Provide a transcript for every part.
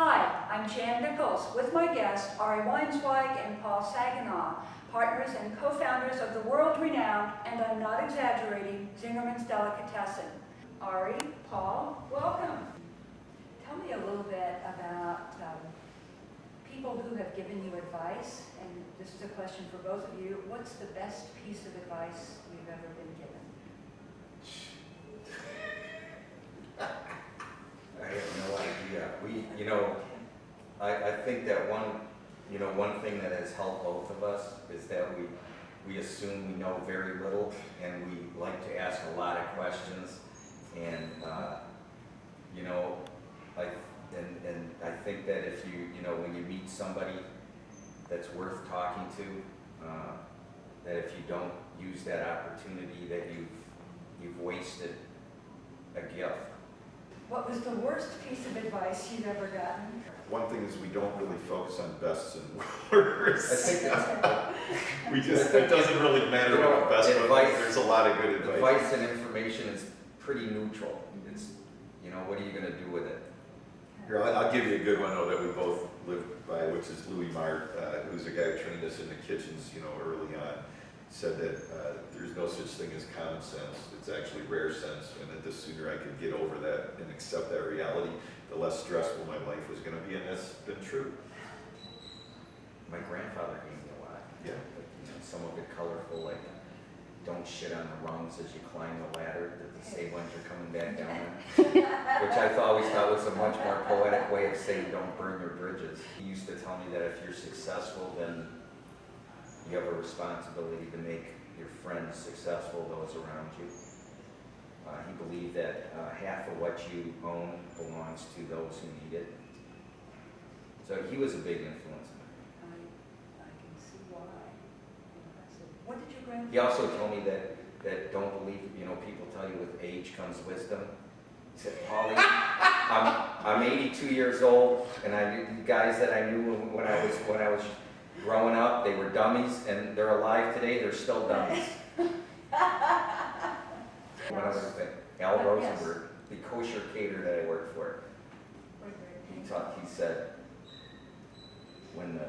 Hi, I'm Jan Nichols with my guests Ari Weizweig and Paul Saginaw, partners and co-founders of the world-renowned, and I'm not exaggerating, Zingerman's Delicatessen. Ari, Paul, welcome. Tell me a little bit about people who have given you advice, and this is a question for both of you. What's the best piece of advice you've ever been given? I have no idea. I think that one thing that has helped both of us is that we assume we know very little, and we like to ask a lot of questions. And I think that if when you meet somebody that's worth talking to, that if you don't use that opportunity, that you've wasted a gift. What was the worst piece of advice you've ever gotten? One thing is we don't really focus on bests and worst. I think that's it doesn't really matter what best advice, there's a lot of good advice. Advice and information is pretty neutral. It's, what are you going to do with it? Here, I'll give you a good one though that we both live by, which is Louis Mart, who's a guy who trained us in the kitchens, early on. Said that there's no such thing as common sense. It's actually rare sense, and that the sooner I could get over that and accept that reality, the less stressful my life was going to be, and that's been true. My grandfather gave me a lot. Yeah. But, some of it colorful, like don't shit on the rungs as you climb the ladder, that the same ones you're coming back down, which I always thought was a much more poetic way of saying don't burn your bridges. He used to tell me that if you're successful, then you have a responsibility to make your friends successful, those around you. He believed that half of what you own belongs to those who need it. So he was a big influence. I can see why. What did your grandfather? He also told me that don't believe, people tell you with age comes wisdom. He said, Paulie, I'm 82 years old, and I knew guys that I knew when I was growing up, they were dummies, and they're alive today, they're still dummies. One other thing, Al Rosenberg, the kosher caterer that I worked for, he said, when the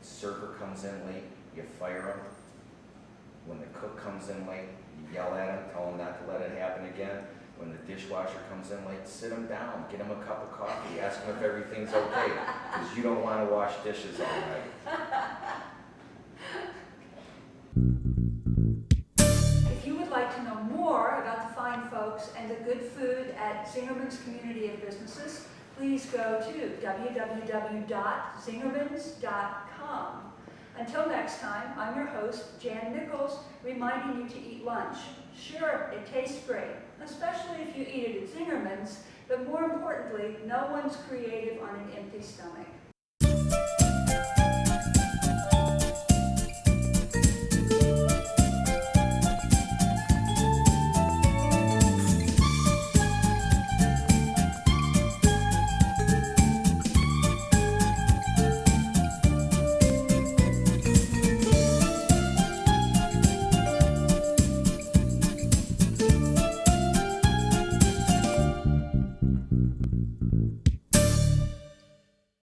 server comes in late, you fire him. When the cook comes in late, you yell at him, tell him not to let it happen again. When the dishwasher comes in late, sit him down, get him a cup of coffee, ask him if everything's okay, because you don't want to wash dishes all night. If you would like to know more about the fine folks and the good food at Zingerman's Community of Businesses, please go to www.zingermans.com. Until next time, I'm your host, Jan Nichols, reminding you to eat lunch. Sure, it tastes great, especially if you eat it at Zingerman's, but more importantly, no one's creative on an empty stomach.